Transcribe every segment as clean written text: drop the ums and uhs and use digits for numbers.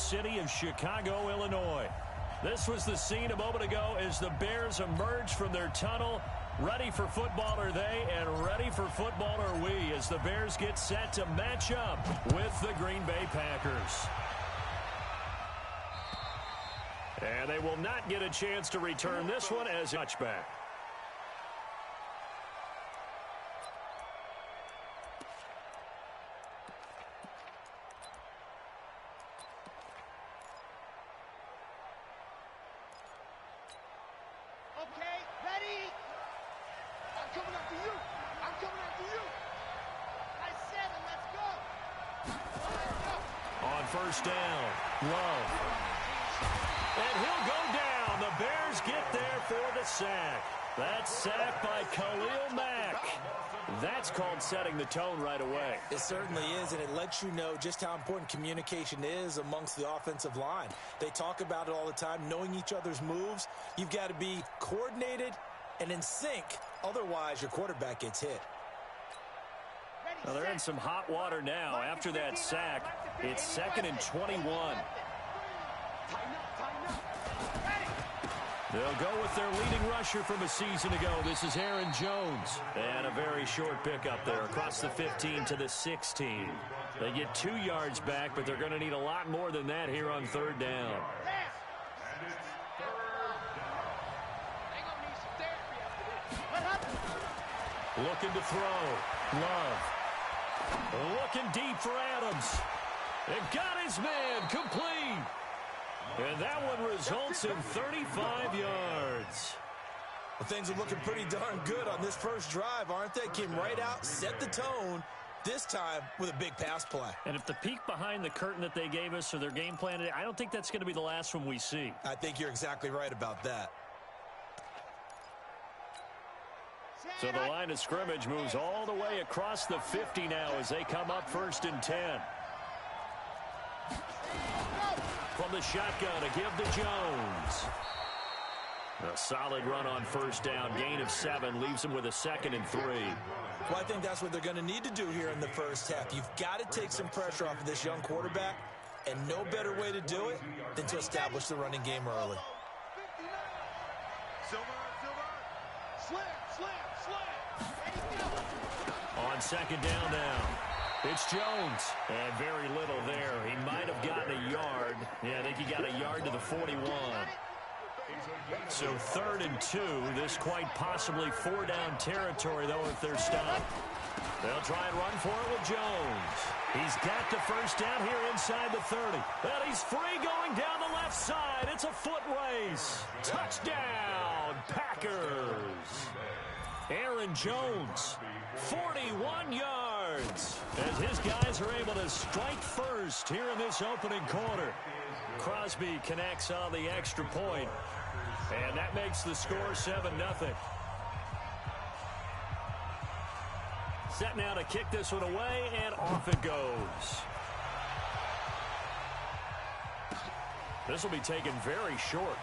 city of Chicago, Illinois. This was the scene a moment ago as the Bears emerged from their tunnel. Ready for football are they, and ready for football are we, as the Bears get set to match up with the Green Bay Packers. And they will not get a chance to return this one as a touchback. First down, Love. And he'll go down. The Bears get there for the sack. That sack by Khalil Mack. That's called setting the tone right away. It certainly is, and it lets you know just how important communication is amongst the offensive line. They talk about it all the time, knowing each other's moves. You've got to be coordinated and in sync. Otherwise, your quarterback gets hit. Well, they're in some hot water now. After that sack, it's 2nd and 21. They'll go with their leading rusher from a season ago. This is Aaron Jones. And a very short pickup there across the 15 to the 16. They get 2 yards back, but they're going to need a lot more than that here on 3rd down. Looking to throw. Love. Looking deep for Adams. And got his man complete. And that one results in 35 yards. Well, things are looking pretty darn good on this first drive, aren't they? Came right out, set the tone, this time with a big pass play. And if the peek behind the curtain that they gave us or their game plan today, I don't think that's going to be the last one we see. I think you're exactly right about that. So the line of scrimmage moves all the way across the 50 now as they come up 1st and 10. From the shotgun, a give to Jones. A solid run on 1st down. Gain of 7 leaves him with a 2nd and 3. Well, I think that's what they're going to need to do here in the first half. You've got to take some pressure off of this young quarterback, and no better way to do it than to establish the running game early. On 2nd down now, it's Jones. And very little there. He might have gotten a yard. Yeah, I think he got a yard to the 41. So 3rd and 2. This quite possibly 4-down territory, though, if they're stopped. They'll try and run for it with Jones. He's got the 1st down here inside the 30. And he's free going down the left side. It's a foot race. Touchdown, Packers. Aaron Jones, 41 yards, as his guys are able to strike first here in this opening quarter. Crosby connects on the extra point, and that makes the score 7-0. Set now to kick this one away, and off it goes. This will be taken very short.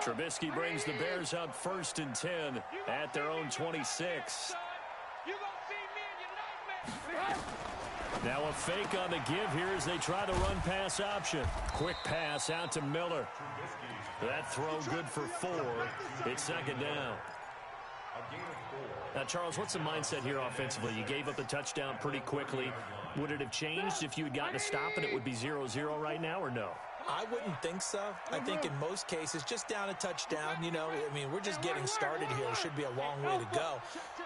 Trubisky brings the Bears up 1st and 10 at their own 26. Now a fake on the give here as they try the run-pass option. Quick pass out to Miller. That throw good for 4. It's 2nd down. Now, Charles, what's the mindset here offensively? You gave up a touchdown pretty quickly. Would it have changed if you had gotten a stop and it would be 0-0 right now, or no? I wouldn't think so. I think in most cases, just down a touchdown, you know, I mean, we're just getting started here. It should be a long way to go.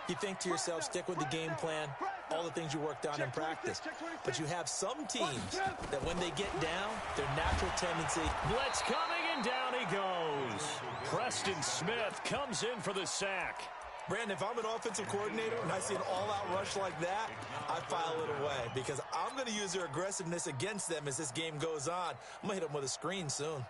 You think to yourself, stick with the game plan, all the things you worked on in practice. But you have some teams that when they get down, their natural tendency. Blitz coming, and down he goes. Preston Smith comes in for the sack. Brandon, if I'm an offensive coordinator and I see an all-out rush like that, I file it away because I'm going to use their aggressiveness against them as this game goes on. I'm going to hit them with a screen soon.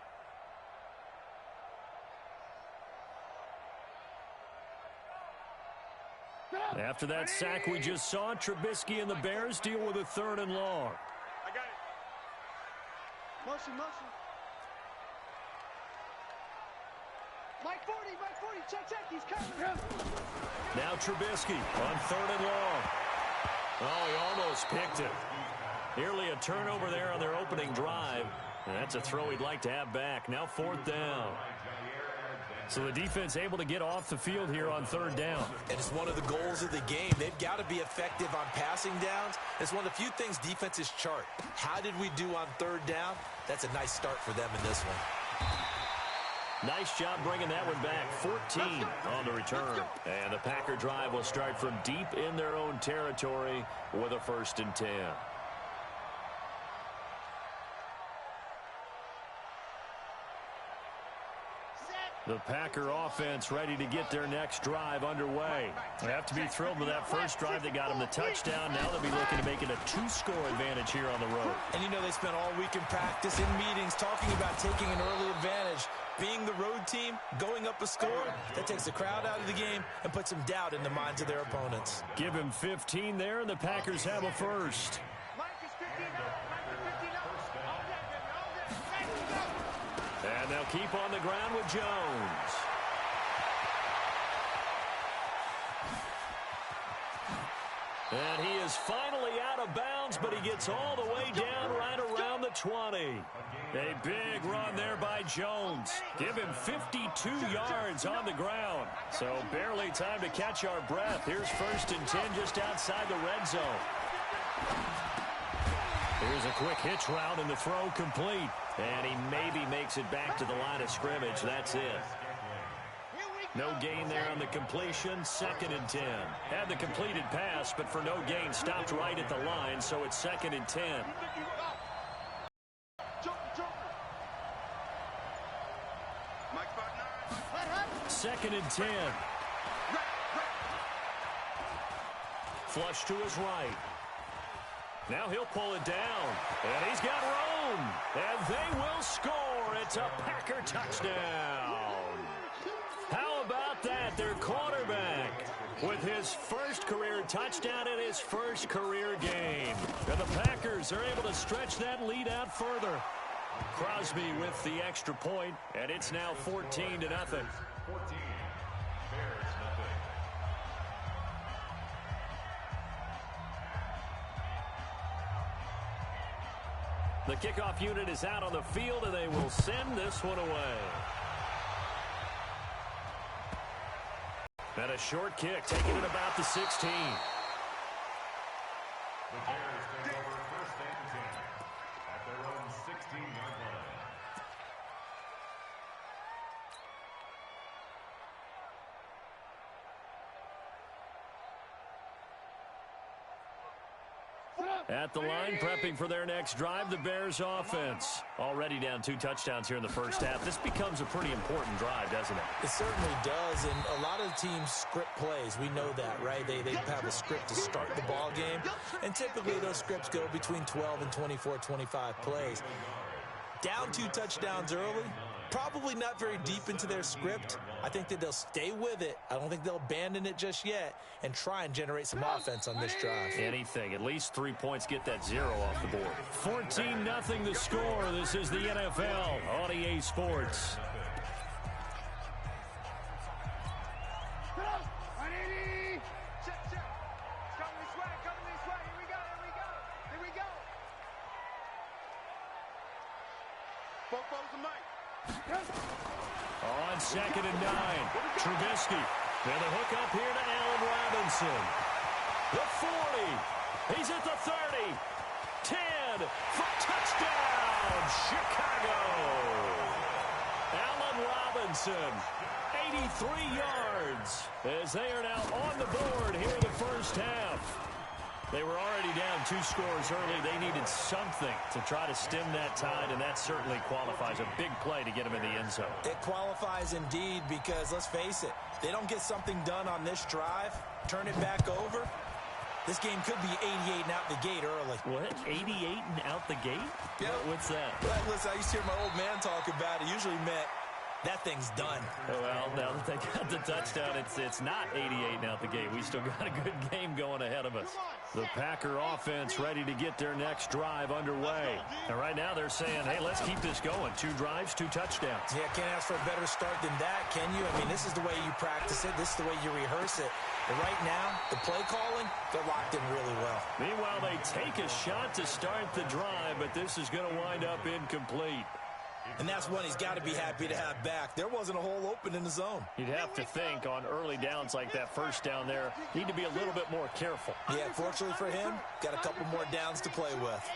After that sack we just saw, Trubisky and the Bears deal with a 3rd and long. I got it. Motion. Mike 40, check, he's coming. Now Trubisky on 3rd and long. Oh, he almost picked it. Nearly a turnover there on their opening drive. And that's a throw he'd like to have back. Now 4th down. So the defense able to get off the field here on 3rd down. And it's one of the goals of the game. They've got to be effective on passing downs. It's one of the few things defenses chart. How did we do on 3rd down? That's a nice start for them in this one. Nice job bringing that one back. 14 on the return. And the Packer drive will start from deep in their own territory with a 1st and 10. The Packer offense ready to get their next drive underway. They have to be thrilled with that first drive that got them the touchdown. Now they'll be looking to make it a 2-score advantage here on the road. And you know they spent all week in practice, in meetings, talking about taking an early advantage. Being the road team, going up a score, that takes the crowd out of the game and puts some doubt in the minds of their opponents. Give him 15 there, and the Packers have a first. And they'll keep on the ground with Jones. And he is finally out of bounds, but he gets all the way down right around the 20. A big run there by Jones. Give him 52 yards on the ground. So barely time to catch our breath. Here's 1st and 10 just outside the red zone. Here's a quick hitch route and the throw complete. And he maybe makes it back to the line of scrimmage. That's it. No gain there on the completion. 2nd and 10. Had the completed pass, but for no gain, stopped right at the line, so it's 2nd and 10. 2nd and 10. Flush to his right. Now he'll pull it down. And he's got room. And they will score. It's a Packer touchdown. How about that? Their quarterback with his first career touchdown in his first career game. And the Packers are able to stretch that lead out further. Crosby with the extra point, and it's now 14-0. 14. Bears nothing. The kickoff unit is out on the field, and they will send this one away. And a short kick, taking it about the 16. The Bears take over 1st and 10 at their own 16-yard line. At the line, prepping for their next drive, the Bears offense. Already down 2 touchdowns here in the first half. This becomes a pretty important drive, doesn't it? It certainly does, and a lot of teams script plays. We know that, right? They have a script to start the ball game, and typically those scripts go between 12 and 24, 25 plays. Down 2 touchdowns early, probably not very deep into their script. I think that they'll stay with it. I don't think they'll abandon it just yet and try and generate some offense on this drive. Anything. At least 3 points, get that 0 off the board. 14-0 the score. This is the NFL on EA Sports. On 2nd and 9, Trubisky. Now the hook up here to Allen Robinson. The 40. He's at the 30. 10 for touchdown, Chicago. Allen Robinson, 83 yards, as they are now on the board here in the first half. They were already down 2 scores early. They needed something to try to stem that tide, and that certainly qualifies. A big play to get them in the end zone. It qualifies indeed because, let's face it, they don't get something done on this drive, turn it back over, this game could be 88 and out the gate early. What? 88 and out the gate? Yeah. What's that? Well, listen, I used to hear my old man talk about it. Usually meant that thing's done. Well, now that they got the touchdown, it's not 88 now at the game. We still got a good game going ahead of us. The Packer offense ready to get their next drive underway. And right now they're saying, hey, let's keep this going. 2 drives, 2 touchdowns. Yeah, can't ask for a better start than that, can you? I mean, this is the way you practice it. This is the way you rehearse it. But right now, the play calling, they're locked in really well. Meanwhile, they take a shot to start the drive, but this is going to wind up incomplete. And that's one he's got to be happy to have back. There wasn't a hole open in the zone. You'd have to think on early downs like that first down there, need to be a little bit more careful. Yeah, fortunately for him, got a couple more downs to play with.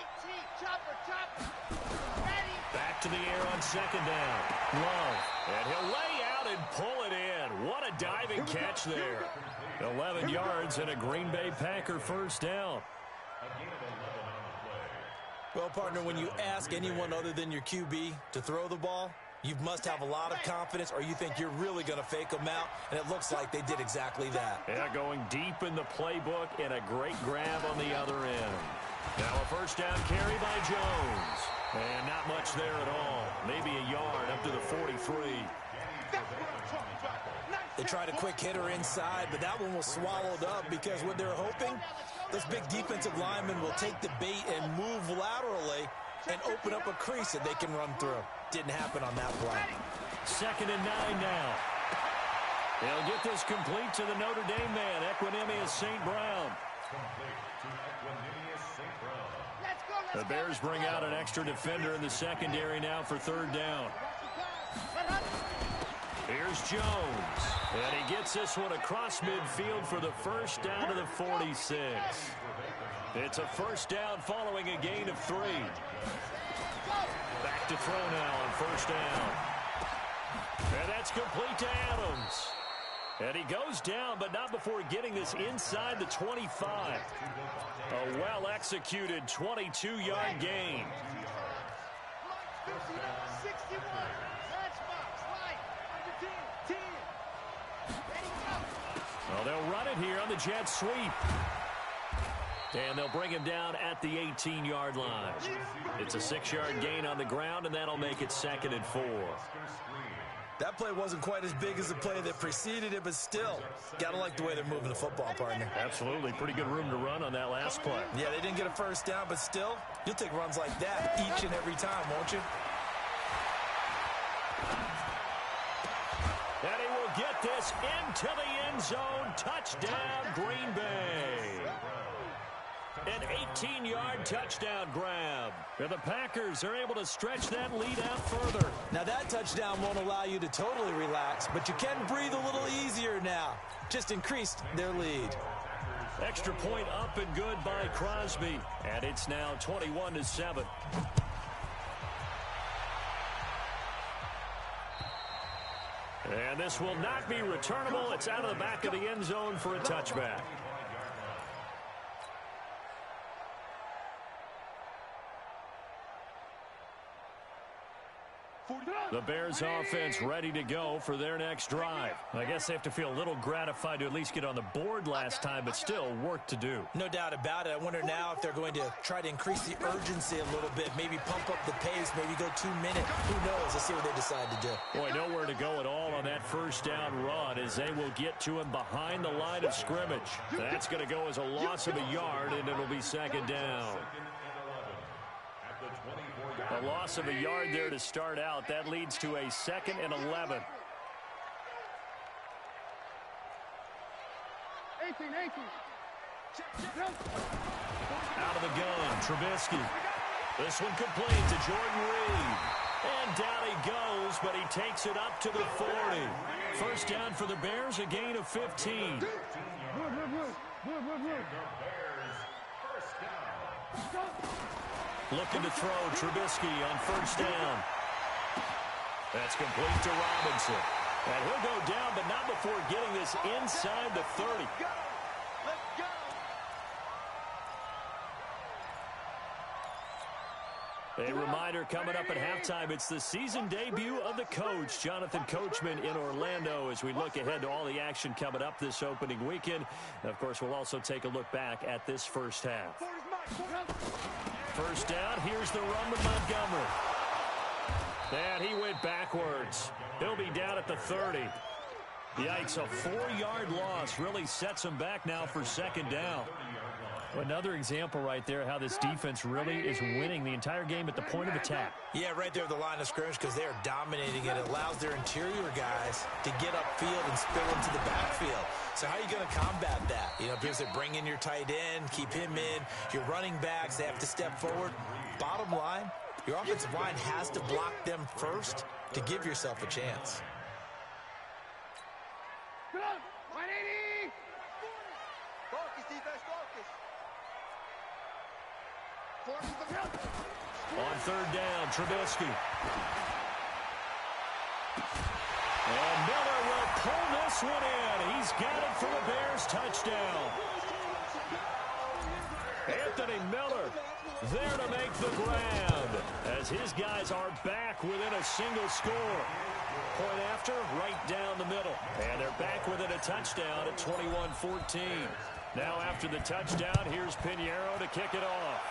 Back to the air on second down. Love. And he'll lay out and pull it in. What a diving catch there. 11 yards and a Green Bay Packer first down. Well, partner, when you ask anyone other than your QB to throw the ball, you must have a lot of confidence or you think you're really going to fake them out, and it looks like they did exactly that. Yeah, going deep in the playbook and a great grab on the other end. Now a first down carry by Jones. And not much there at all. Maybe a yard up to the 43. They tried a quick hitter inside, but that one was swallowed up because what they're hoping, this big defensive lineman will take the bait and move laterally and open up a crease that they can run through. Didn't happen on that play. 2nd and 9 now. They'll get this complete to the Notre Dame man, Equinemius St. Brown. The Bears bring out an extra defender in the secondary now for 3rd down. Here's Jones. And he gets this one across midfield for the first down to the 46. It's a first down following a gain of 3. Back to throw now on first down. And that's complete to Adams. And he goes down, but not before getting this inside the 25. A well-executed 22-yard gain. 61. Well, they'll run it here on the jet sweep. And they'll bring him down at the 18-yard line. It's a 6-yard gain on the ground, and that'll make it 2nd and 4. That play wasn't quite as big as the play that preceded it, but still, got to like the way they're moving the football, partner. Absolutely. Pretty good room to run on that last play. Yeah, they didn't get a first down, but still, you'll take runs like that each and every time, won't you? And he will get this into the end zone. Touchdown, Green Bay. An 18-yard touchdown grab. And the Packers are able to stretch that lead out further. Now, that touchdown won't allow you to totally relax, but you can breathe a little easier now. Just increased their lead. Extra point up and good by Crosby. And it's now 21-7. And this will not be returnable. It's out of the back of the end zone for a touchback. The Bears offense ready to go for their next drive. I guess they have to feel a little gratified to at least get on the board last time, but still work to do. No doubt about it. I wonder now if they're going to try to increase the urgency a little bit, maybe pump up the pace, maybe go 2 minutes. Who knows? Let's see what they decide to do. Boy, nowhere to go at all on that first down run as they will get to him behind the line of scrimmage. That's going to go as a loss of a yard, and it'll be 2nd down. A loss of a yard there to start out. That leads to a 2nd and 11. 18. Out of the gun, Trubisky. This one complete to Jordan Reed. And down he goes, but he takes it up to the 40. First down for the Bears, a gain of 15. Looking to throw Trubisky on first down. That's complete to Robinson. And he'll go down, but not before getting this inside the 30. A reminder coming up at halftime, it's the season debut of the coach, Jonathan Coachman, in Orlando, as we look ahead to all the action coming up this opening weekend. And of course, we'll also take a look back at this first half. First down, here's the run to Montgomery. And he went backwards. He'll be down at the 30. Yikes, a 4-yard loss really sets him back now for second down. Another example right there how this defense really is winning the entire game at the point of attack. Yeah, right there at the line of scrimmage because they are dominating it. It allows their interior guys to get upfield and spill into the backfield. So how are you going to combat that? You know, because they bring in your tight end, keep him in. Your running backs, they have to step forward. Bottom line, your offensive line has to block them first to give yourself a chance. Come on, 180. Focus, defense, focus. On third down, Trubisky. And Miller will pull this one in. He's got it for the Bears touchdown. Anthony Miller there to make the grab as his guys are back within a single score. Point after, right down the middle. And they're back within a touchdown at 21-14. Now after the touchdown, here's Pinheiro to kick it off.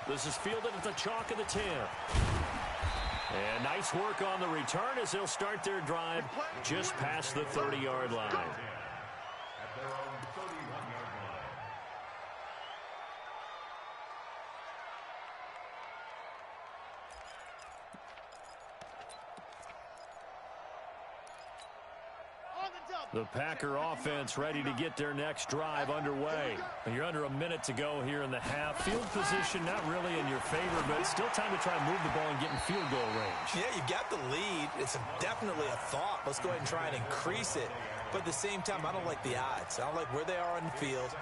This is fielded at the chalk of the 10. And nice work on the return as they'll start their drive just past the 30-yard line. At their own 31-yard line. The Packer offense ready to get their next drive underway. You're under a minute to go here in the half. Field position not really in your favor, but still time to try and move the ball and get in field goal range. Yeah, you got the lead. It's definitely a thought. Let's go ahead and try and increase it. But at the same time, I don't like the odds. I don't like where they are on the field.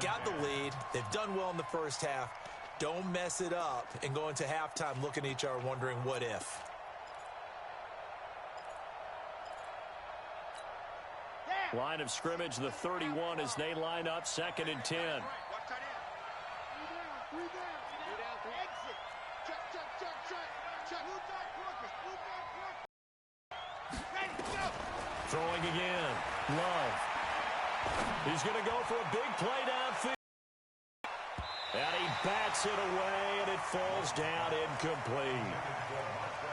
Got the lead. They've done well in the first half. Don't mess it up and go into halftime looking at each other wondering what if. Line of scrimmage, the 31 as they line up, 2nd and 10. Throwing again. Love. He's going to go for a big play downfield. And he bats it away, and it falls down incomplete.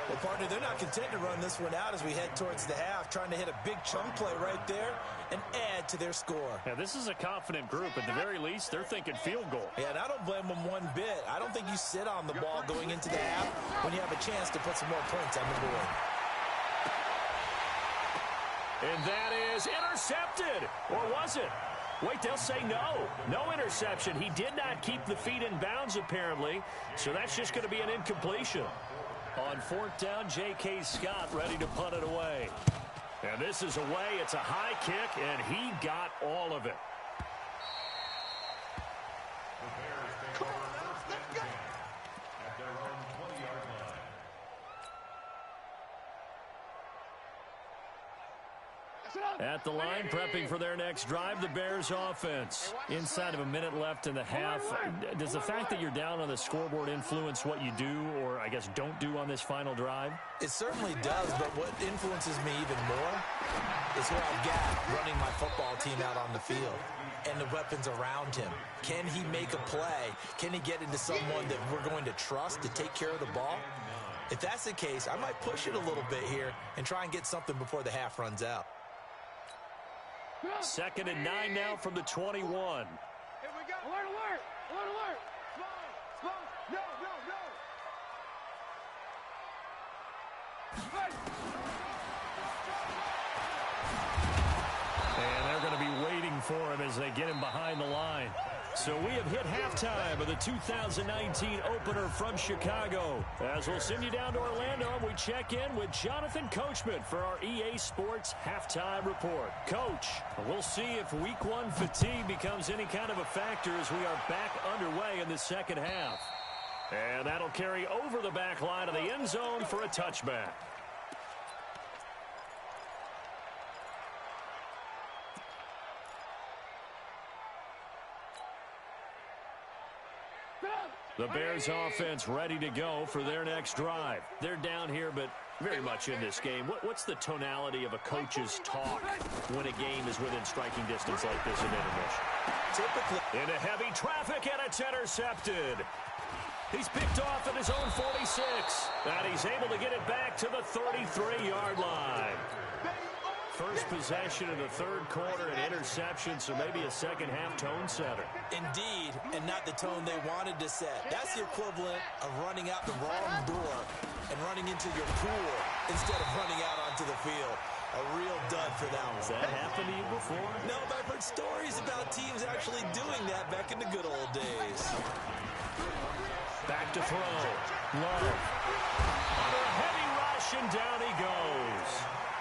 Well, partner, they're not content to run this one out as we head towards the half, trying to hit a big chunk play right there and add to their score. Yeah, this is a confident group. At the very least, they're thinking field goal. Yeah, and I don't blame them one bit. I don't think you sit on the ball going into the half when you have a chance to put some more points on the board. And that is intercepted. Or was it? Wait, they'll say no. No interception. He did not keep the feet in bounds, apparently. So that's just going to be an incompletion. On 4th down, J.K. Scott ready to punt it away. And this is away. It's a high kick, and he got all of it. The Bears take over 1st and 10 at their own 20-yard line. At the line, prepping for their next drive, the Bears offense. Inside of a minute left in the half. Does the fact that you're down on the scoreboard influence what you do or, I guess, don't do on this final drive? It certainly does, but what influences me even more is who I've got running my football team out on the field and the weapons around him. Can he make a play? Can he get into someone that we're going to trust to take care of the ball? If that's the case, I might push it a little bit here and try and get something before the half runs out. 2nd and 9 now from the 21. Here we go. Alert, alert. Alert, alert. Slow, slow. No, no, no. Right. And they're going to be waiting for him as they get him behind the line. So we have hit halftime of the 2019 opener from Chicago. As we'll send you down to Orlando, we check in with Jonathan Coachman for our EA Sports Halftime Report. Coach, we'll see if Week 1 fatigue becomes any kind of a factor as we are back underway in the second half. And that'll carry over the back line of the end zone for a touchback. The Bears offense ready to go for their next drive. They're down here, but very much in this game. What's the tonality of a coach's talk when a game is within striking distance like this in intermission? Typically, Into heavy traffic, and it's intercepted. He's picked off at his own 46. And he's able to get it back to the 33-yard line. First possession in the third quarter, an interception, so maybe a second-half tone setter. Indeed, and not the tone they wanted to set. That's the equivalent of running out the wrong door and running into your pool instead of running out onto the field. A real dud for that one. Has that happened to you before? No, but I've heard stories about teams actually doing that back in the good old days. Back to throw. Love. Under a heavy rush, and down he goes.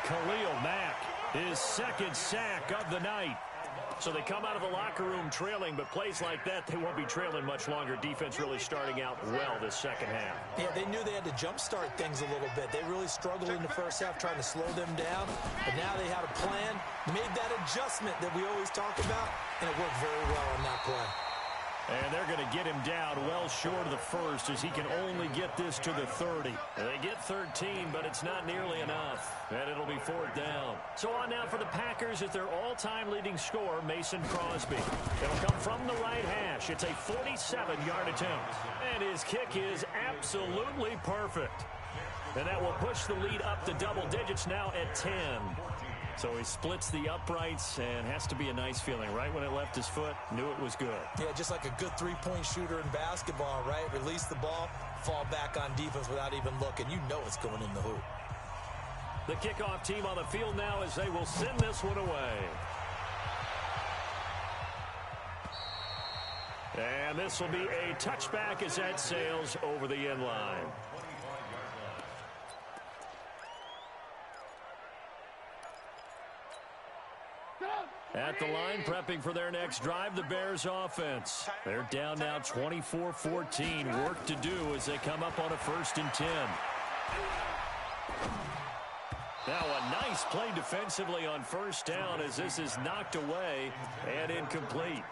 Khalil Mack, his second sack of the night. So they come out of the locker room trailing, but plays like that, they won't be trailing much longer. Defense really starting out well this second half. Yeah, they knew they had to jumpstart things a little bit. They really struggled in the first half trying to slow them down, but now they had a plan, made that adjustment that we always talk about, and it worked very well on that play. And they're going to get him down well short of the first as he can only get this to the 30. They get 13, but it's not nearly enough. And it'll be fourth down. So on now for the Packers is their all-time leading scorer, Mason Crosby. It'll come from the right hash. It's a 47-yard attempt. And his kick is absolutely perfect. And that will push the lead up to double digits now at 10. So he splits the uprights, and has to be a nice feeling. Right when it left his foot, knew it was good. Yeah, just like a good three-point shooter in basketball, right? Release the ball, fall back on defense without even looking. You know it's going in the hoop. The kickoff team on the field now as they will send this one away. And this will be a touchback as that sails over the end line. At the line, prepping for their next drive, the Bears offense. They're down now 24-14. Work to do as they come up on a 1st and 10. Now a nice play defensively on first down as this is knocked away and incomplete.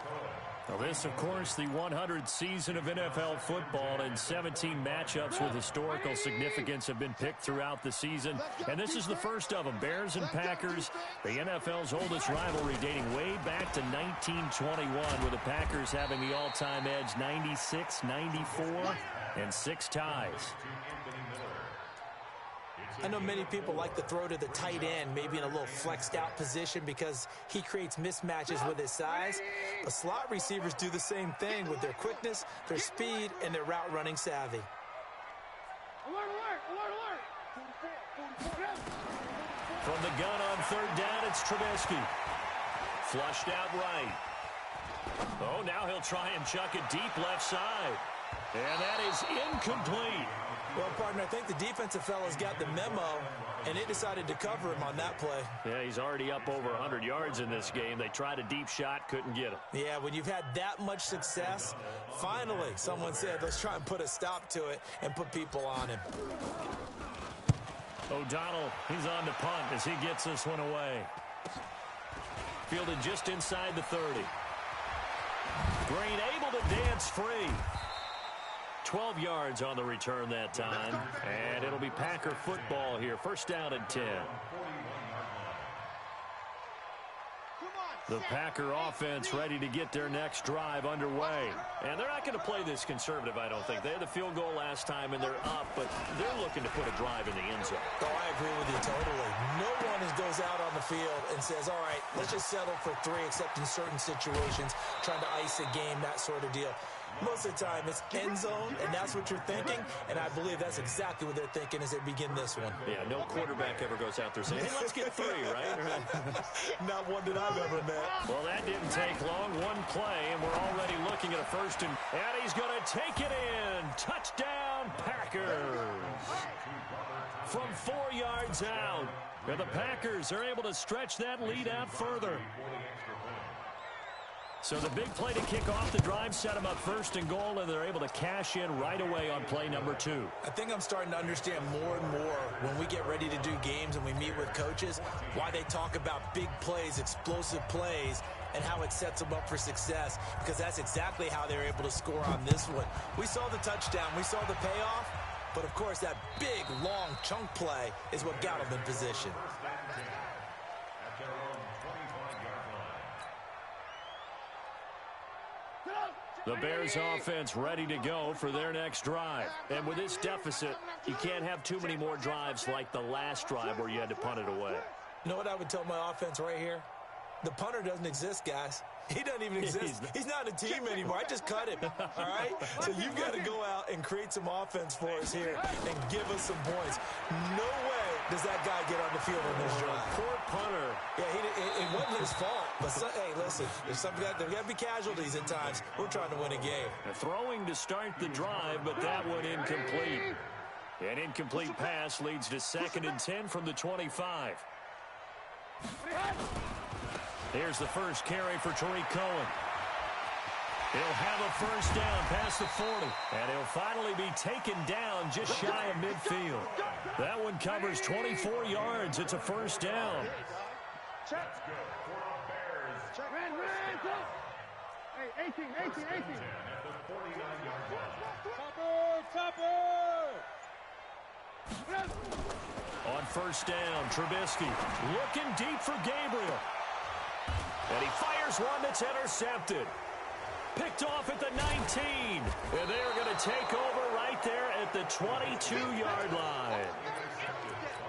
Well, this, of course, the 100th season of NFL football, and 17 matchups with historical significance have been picked throughout the season. And this is the first of them, Bears and Packers, the NFL's oldest rivalry dating way back to 1921, with the Packers having the all-time edge 96, 94, and 6 ties. I know many people like to throw to the tight end, maybe in a little flexed out position because he creates mismatches with his size. But slot receivers do the same thing with their quickness, their speed, and their route running savvy. Alert, alert, alert, alert. From the gun on third down, it's Trubisky. Flushed out right. Oh, now he'll try and chuck it deep left side. And that is incomplete. Well, partner, I think the defensive fellas got the memo, and they decided to cover him on that play. Yeah, he's already up over 100 yards in this game. They tried a deep shot, couldn't get him. Yeah, when you've had that much success, finally someone said, let's try and put a stop to it and put people on him. O'Donnell, he's on the punt as he gets this one away. Fielded just inside the 30. Green able to dance free. 12 yards on the return that time. And it'll be Packer football here. First down and 10. The Packer offense ready to get their next drive underway. And they're not going to play this conservative, I don't think. They had the field goal last time, and they're up, but they're looking to put a drive in the end zone. Oh, I agree with you totally. No one goes out on the field and says, all right, let's just settle for 3, except in certain situations, trying to ice a game, that sort of deal. Most of the time, it's end zone, and that's what you're thinking, and I believe that's exactly what they're thinking as they begin this one. Yeah, no quarterback ever goes out there saying, hey, let's get 3, right? Not one that I've ever met. Well, that didn't take long. One play, and we're already looking at a first, and he's going to take it in. Touchdown, Packers. From 4 yards out, and the Packers are able to stretch that lead out further. So the big play to kick off the drive set them up first and goal, and they're able to cash in right away on play number 2. I think I'm starting to understand more and more when we get ready to do games and we meet with coaches, why they talk about big plays, explosive plays, and how it sets them up for success, because that's exactly how they're able to score on this one. We saw the touchdown. We saw the payoff. But, of course, that big, long chunk play is what got them in position. The Bears offense ready to go for their next drive. And with this deficit, you can't have too many more drives like the last drive where you had to punt it away. You know what I would tell my offense right here? The punter doesn't exist, guys. He doesn't even exist. He's not a team anymore. I just cut him, all right? So you've got to go out and create some offense for us here and give us some points. No way does that guy get on the field on this drive. Poor punter. Yeah, it wasn't his fault. But, hey, listen, there's got to be casualties at times. We're trying to win a game. Throwing to start the drive, but that one incomplete. An incomplete pass leads to 2nd and 10 from the 25. Here's the first carry for Tariq Cohen. He'll have a first down past the 40. And he'll finally be taken down just shy of midfield. That one covers 24 yards. It's a first down. Check. Check. Ran. Hey, 18. Topper. On first down, Trubisky looking deep for Gabriel. And he fires one that's intercepted. Picked off at the 19. And they're going to take over right there at the 22-yard line.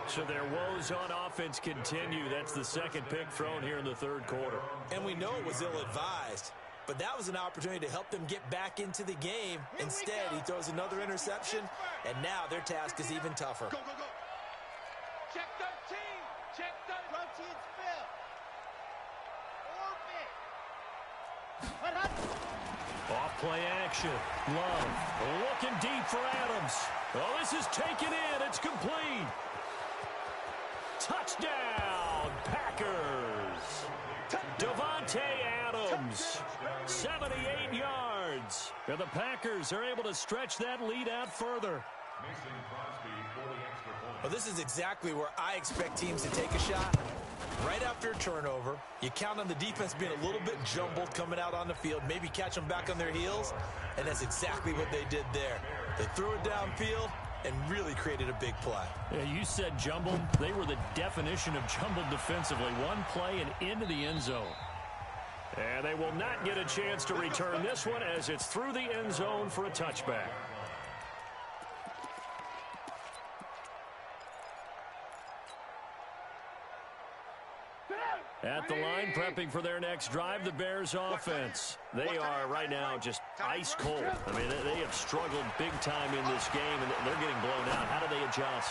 So their woes on offense continue. That's the second pick thrown here in the third quarter. And we know it was ill-advised. But that was an opportunity to help them get back into the game. Instead, he throws another interception, and now their task is even tougher. Go. Check 13. Check 13. Routine spill. Off play action. Love looking deep for Adams. Oh, this is taken in. It's complete. Touchdown, Packers. Devontae Adams, 78 yards. And the Packers are able to stretch that lead out further. Well, this is exactly where I expect teams to take a shot. Right after a turnover, you count on the defense being a little bit jumbled coming out on the field, maybe catch them back on their heels, and that's exactly what they did there. They threw it downfield and really created a big play. Yeah, you said jumbled. They were the definition of jumbled defensively. One play and into the end zone. And they will not get a chance to return this one as it's through the end zone for a touchback. At the line, prepping for their next drive, the Bears offense. They are right now just ice cold. I mean, they have struggled big time in this game, and they're getting blown out. How do they adjust?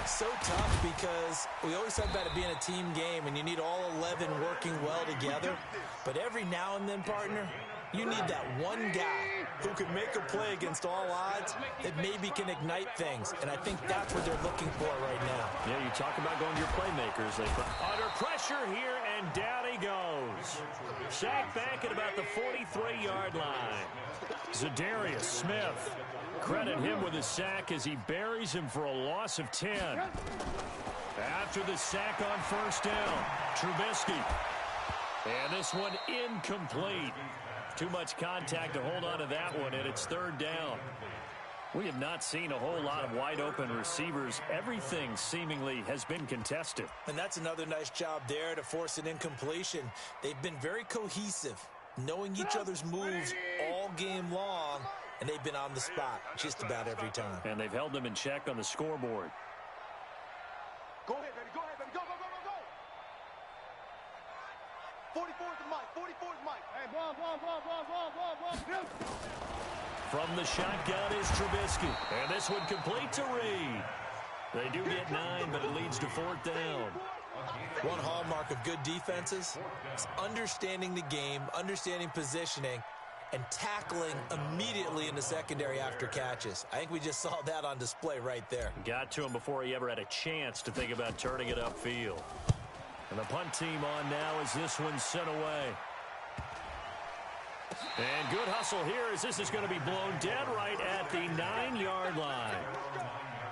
So tough because we always talk about it being a team game, and you need all 11 working well together. But every now and then, partner, you need that one guy who can make a play against all odds that maybe can ignite things. And I think that's what they're looking for right now. Yeah, you talk about going to your playmakers. They put under pressure here, and down he goes. Sacked back at about the 43-yard line. Zadarius Smith. Credit him with a sack as he buries him for a loss of 10. After the sack on first down, Trubisky. And this one incomplete. Too much contact to hold on to that one, and it's third down. We have not seen a whole lot of wide-open receivers. Everything seemingly has been contested. And that's another nice job there to force an incompletion. They've been very cohesive, knowing each other's moves all game long, and they've been on the spot just about every time. And they've held them in check on the scoreboard. Go ahead, baby. Go. 44 is Mike. 44 is Mike. Hey, ball. From the shotgun is Trubisky. And this one complete to Reed. They do get 9, but it leads to fourth down. One hallmark of good defenses is understanding the game, understanding positioning, and tackling immediately in the secondary after catches. I think we just saw that on display right there. Got to him before he ever had a chance to think about turning it upfield. And the punt team on now as this one's sent away. And good hustle here as this is going to be blown dead right at the 9-yard line.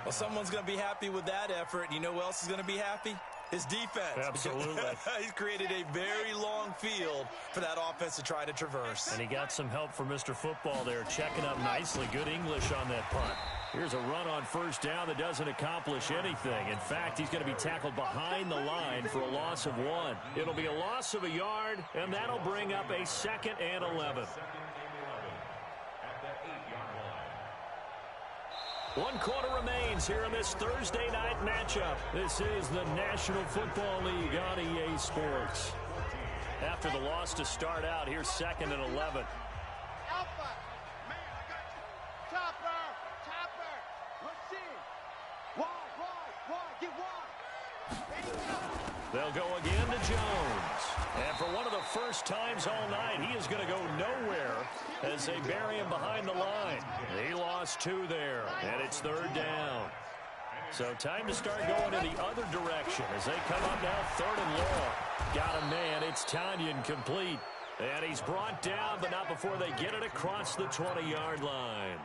Well, someone's going to be happy with that effort. You know who else is going to be happy? His defense. Absolutely. He's created a very long field for that offense to try to traverse. And he got some help from Mr. Football there, checking up nicely. Good English on that punt. Here's a run on first down that doesn't accomplish anything. In fact, he's going to be tackled behind the line for a loss of 1. It'll be a loss of a yard, and that'll bring up a 2nd and 11. 1 quarter remains here in this Thursday night matchup. This is the National Football League on EA Sports. After the loss to start out, here's 2nd and 11. Alpha. Man, I got you. Chopper. Let's see. Wide. Get wide. There you go. They'll go again to Jones. And for one of the first times all night, he is going to go nowhere as they bury him behind the line. He lost 2 there, and it's 3rd down. So time to start going in the other direction as they come up now 3rd and long. Got a man. It's Tanyan complete. And he's brought down, but not before they get it across the 20-yard line.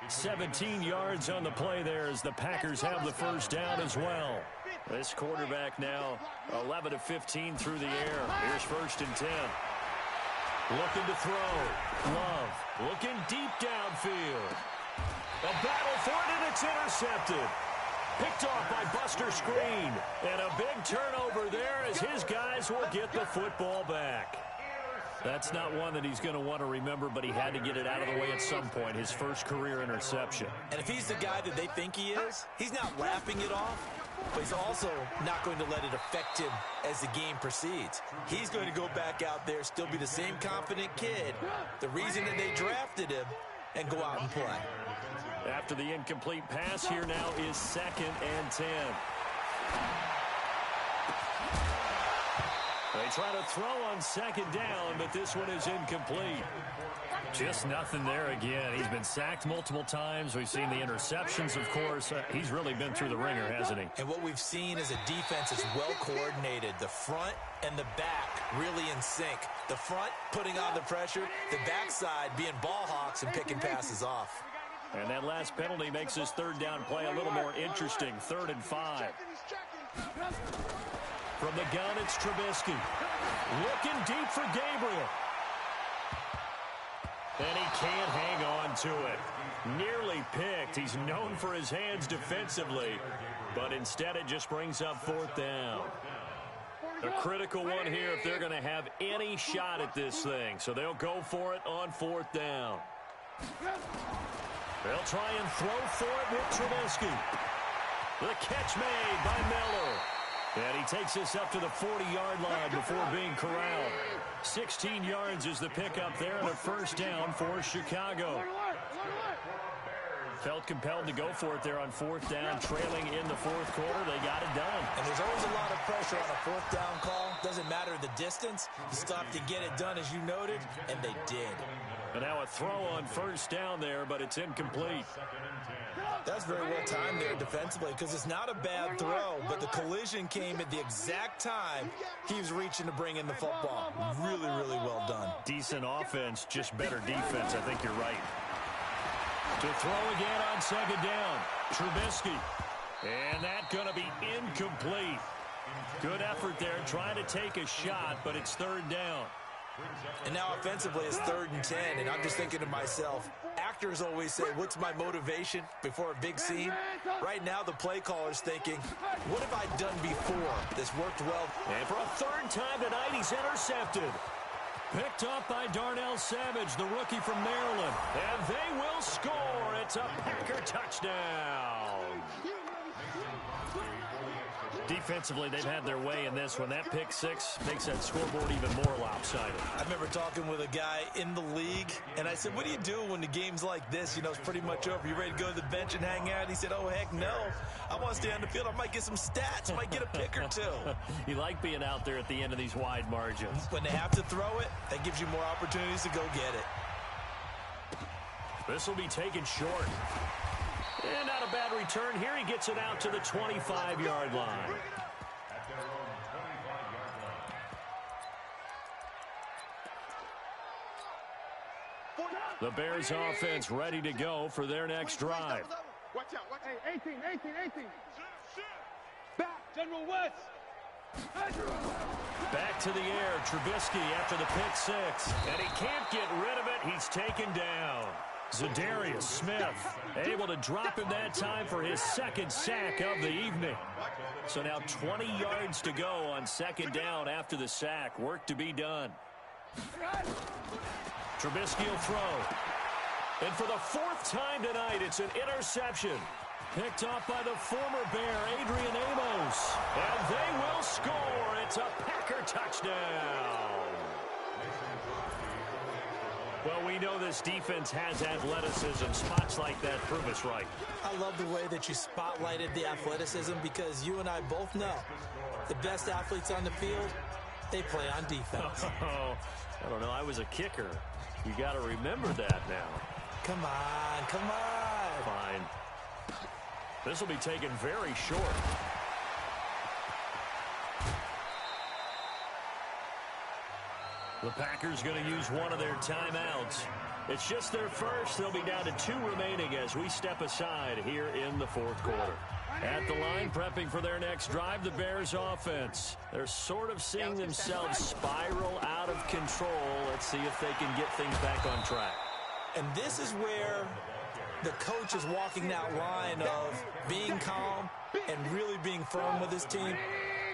17 yards on the play there as the Packers have the first down as well. This quarterback now 11 of 15 through the air. Here's 1st and 10. Looking to throw. Love looking deep downfield. A battle for it, and it's intercepted. Picked off by Buster Screen. And a big turnover there as his guys will get the football back. That's not one that he's going to want to remember, but he had to get it out of the way at some point, his first career interception. And if he's the guy that they think he is, he's not laughing it off, but he's also not going to let it affect him as the game proceeds. He's going to go back out there, still be the same confident kid, the reason that they drafted him, and go out and play. After the incomplete pass, here now is 2nd and 10. They try to throw on 2nd down, but this one is incomplete. Just nothing there again. He's been sacked multiple times. We've seen the interceptions, of course. He's really been through the ringer, hasn't he? And what we've seen is a defense is well coordinated. The front and the back really in sync. The front putting on the pressure, the backside being ball hawks and picking passes off. And that last penalty makes his 3rd down play a little more interesting. 3rd and 5. From the gun, it's Trubisky. Looking deep for Gabriel. And he can't hang on to it. Nearly picked. He's known for his hands defensively, but instead it just brings up 4th down. A critical one here if they're going to have any shot at this thing. So they'll go for it on 4th down. They'll try and throw for it with Trubisky. The catch made by Miller. And he takes us up to the 40-yard line before being corralled. 16 yards is the pickup there and a 1st down for Chicago. Felt compelled to go for it there on 4th down, trailing in the 4th quarter. They got it done. And there's always a lot of pressure on a 4th down call. Doesn't matter the distance. You stop to get it done, as you noted, and they did. And now a throw on 1st down there, but it's incomplete. That's very well timed there defensively because it's not a bad throw, but the collision came at the exact time he was reaching to bring in the football. Really, really well done. Decent offense, just better defense. I think you're right. To throw again on 2nd down. Trubisky. And that's going to be incomplete. Good effort there, trying to take a shot, but it's 3rd down. And now offensively it's 3rd and 10, and I'm just thinking to myself, actors always say, what's my motivation before a big scene? Right now the play caller's thinking, what have I done before? This worked well. And for a 3rd time tonight, he's intercepted. Picked up by Darnell Savage, the rookie from Maryland. And they will score. It's a Packer touchdown. Defensively, they've had their way in this one. That pick 6 makes that scoreboard even more lopsided. I remember talking with a guy in the league, and I said, what do you do when the game's like this? You know, it's pretty much over. You ready to go to the bench and hang out? He said, oh, heck no. I want to stay on the field. I might get some stats. I might get a pick or 2. You like being out there at the end of these wide margins. When they have to throw it, that gives you more opportunities to go get it. This will be taken short. And not a bad return here. He gets it out to the 25-yard line. The Bears offense ready to go for their next drive. Watch out. Hey, 18. Back, General West. Back to the air, Trubisky after the pick 6. And he can't get rid of it. He's taken down. Zadarius Smith able to drop him that time for his second sack of the evening. So now 20 yards to go on second down after the sack. Work to be done. Trubisky will throw. And for the fourth time tonight, it's an interception. Picked off by the former Bear, Adrian Amos. And they will score. It's a Packer touchdown. Well, we know this defense has athleticism. Spots like that prove us right. I love the way that you spotlighted the athleticism because you and I both know the best athletes on the field, they play on defense. Oh, I don't know. I was a kicker. You got to remember that now. Come on, come on. Fine. This will be taken very short. The Packers going to use one of their timeouts. It's just their first. They'll be down to 2 remaining as we step aside here in the fourth quarter. At the line, prepping for their next drive, the Bears offense. They're sort of seeing themselves spiral out of control. Let's see if they can get things back on track. And this is where the coach is walking that line of being calm and really being firm with his team.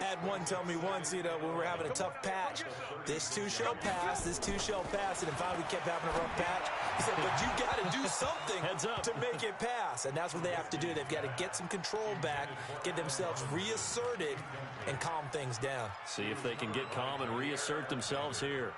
Had one tell me once, when we were having a tough patch, this too shall pass, this too shall pass, and finally we kept having a rough patch. He said, but you got to do something to make it pass, and that's what they have to do. They've got to get some control back, get themselves reasserted, and calm things down. See if they can get calm and reassert themselves here.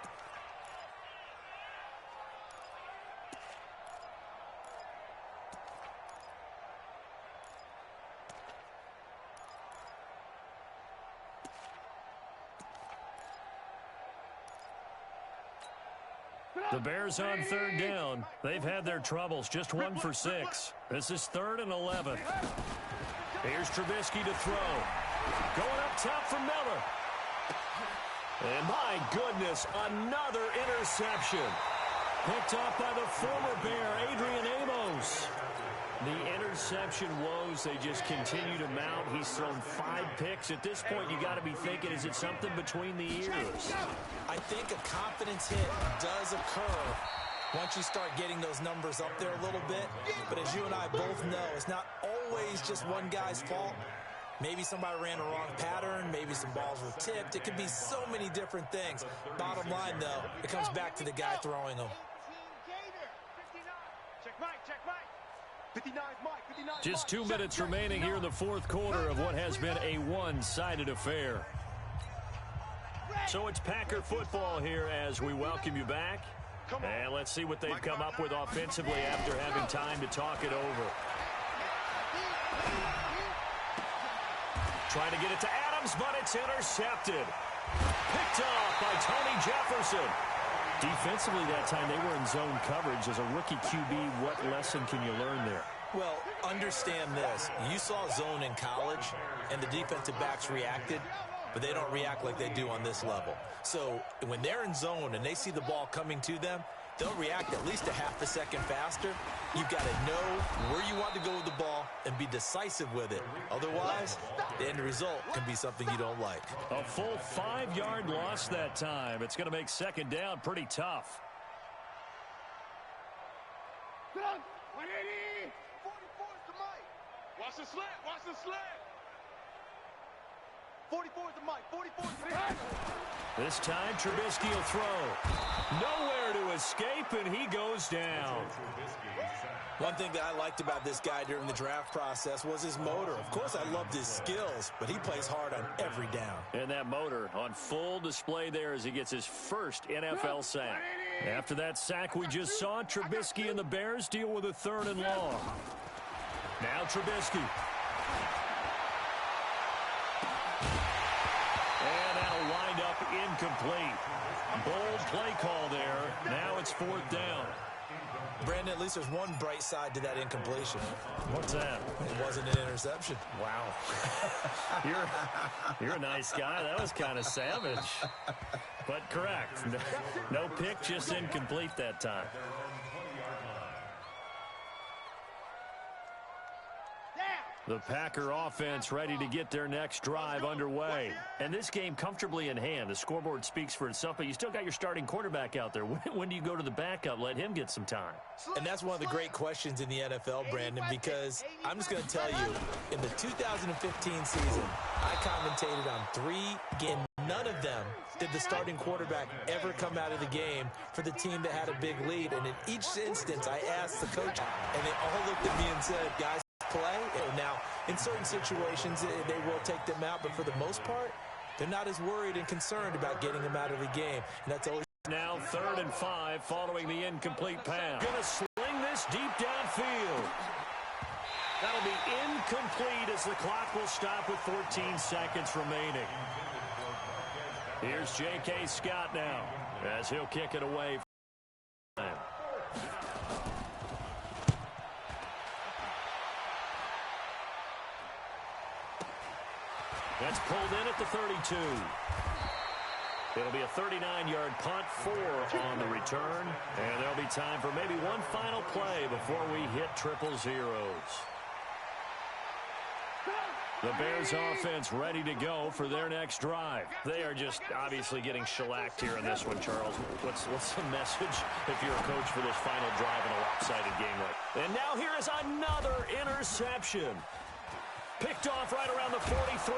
The Bears on third down. They've had their troubles. Just 1 for 6. This is 3rd and 11. Here's Trubisky to throw. Going up top for Miller. And my goodness, another interception. Picked off by the former Bear, Adrian Amos. The interception woes, they just continue to mount. He's thrown 5 picks. At this point, you got to be thinking, is it something between the ears? I think a confidence hit does occur once you start getting those numbers up there a little bit. But as you and I both know, it's not always just one guy's fault. Maybe somebody ran a wrong pattern. Maybe some balls were tipped. It could be so many different things. Bottom line, though, it comes back to the guy throwing them. Just 2 minutes remaining here in the fourth quarter of what has been a one-sided affair. So it's Packer football here as we welcome you back. And let's see what they've come up with offensively after having time to talk it over. Trying to get it to Adams, but it's intercepted. Picked off by Tony Jefferson. Defensively that time, they were in zone coverage. As a rookie QB, what lesson can you learn there? Well, understand this. You saw zone in college, and the defensive backs reacted, but they don't react like they do on this level. So when they're in zone and they see the ball coming to them, they'll react at least a half a second faster. You've got to know where you want to go with the ball and be decisive with it. Otherwise, the end result can be something you don't like. A full 5-yard loss that time. It's going to make second down pretty tough. 180. 44 is the mic. Watch the slant. Watch the slant. 44 is the mic. 44 is the mic. This time, Trubisky will throw. Nowhere to escape, and he goes down. One thing that I liked about this guy during the draft process was his motor. Of course, I loved his skills, but he plays hard on every down. And that motor on full display there as he gets his first NFL sack. After that sack we just saw, Trubisky and the Bears deal with a 3rd and long. Now Trubisky. And that'll wind up incomplete. Bold play call there. Now it's 4th down. Brandon, at least there's one bright side to that incompletion. What's that? It wasn't an interception. Wow. You're a nice guy. That was kind of savage. But correct. No pick, just incomplete that time. The Packer offense ready to get their next drive underway. And this game comfortably in hand. The scoreboard speaks for itself, but you still got your starting quarterback out there. When do you go to the backup? Let him get some time. And that's one of the great questions in the NFL, Brandon, because I'm just going to tell you, in the 2015 season, I commentated on 3 games. None of them did the starting quarterback ever come out of the game for the team that had a big lead. And in each instance, I asked the coach, and they all looked at me and said, guys, play. Now, in certain situations, they will take them out, but for the most part, they're not as worried and concerned about getting them out of the game. And that's always now 3rd and 5 following the incomplete pass. Going to sling this deep downfield. That'll be incomplete as the clock will stop with 14 seconds remaining. Here's J.K. Scott now as he'll kick it away. That's pulled in at the 32. It'll be a 39-yard punt, 4 on the return. And there'll be time for maybe one final play before we hit triple zeros. The Bears offense ready to go for their next drive. They are just obviously getting shellacked here in this one, Charles. What's the message if you're a coach for this final drive in a lopsided game like? And now here is another interception. Picked off right around the 43.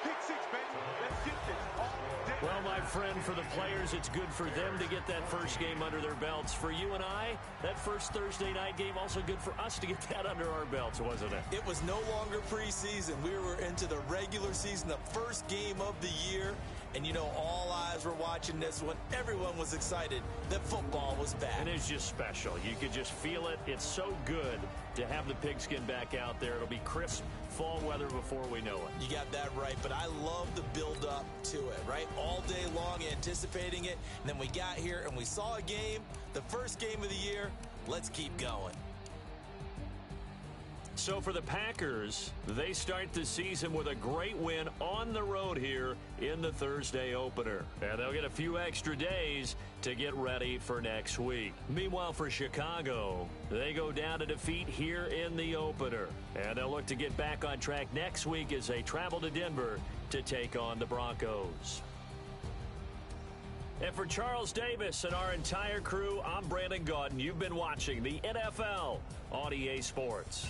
Pick 6, baby. Let's get this all day. Well, my friend, for the players, it's good for them to get that first game under their belts. For you and I, that first Thursday night game, also good for us to get that under our belts, wasn't it? It was no longer preseason. We were into the regular season, the first game of the year. And, you know, all eyes were watching this one. Everyone was excited that football was back. And it's just special. You could just feel it. It's so good to have the pigskin back out there. It'll be crisp fall weather before we know it. You got that right, but I love the build-up to it, right? All day long anticipating it, and then we got here and we saw a game, the first game of the year. Let's keep going. So for the Packers, they start the season with a great win on the road here in the Thursday opener. And they'll get a few extra days to get ready for next week. Meanwhile, for Chicago, they go down to defeat here in the opener. And they'll look to get back on track next week as they travel to Denver to take on the Broncos. And for Charles Davis and our entire crew, I'm Brandon Gaudin. You've been watching the NFL on EA Sports.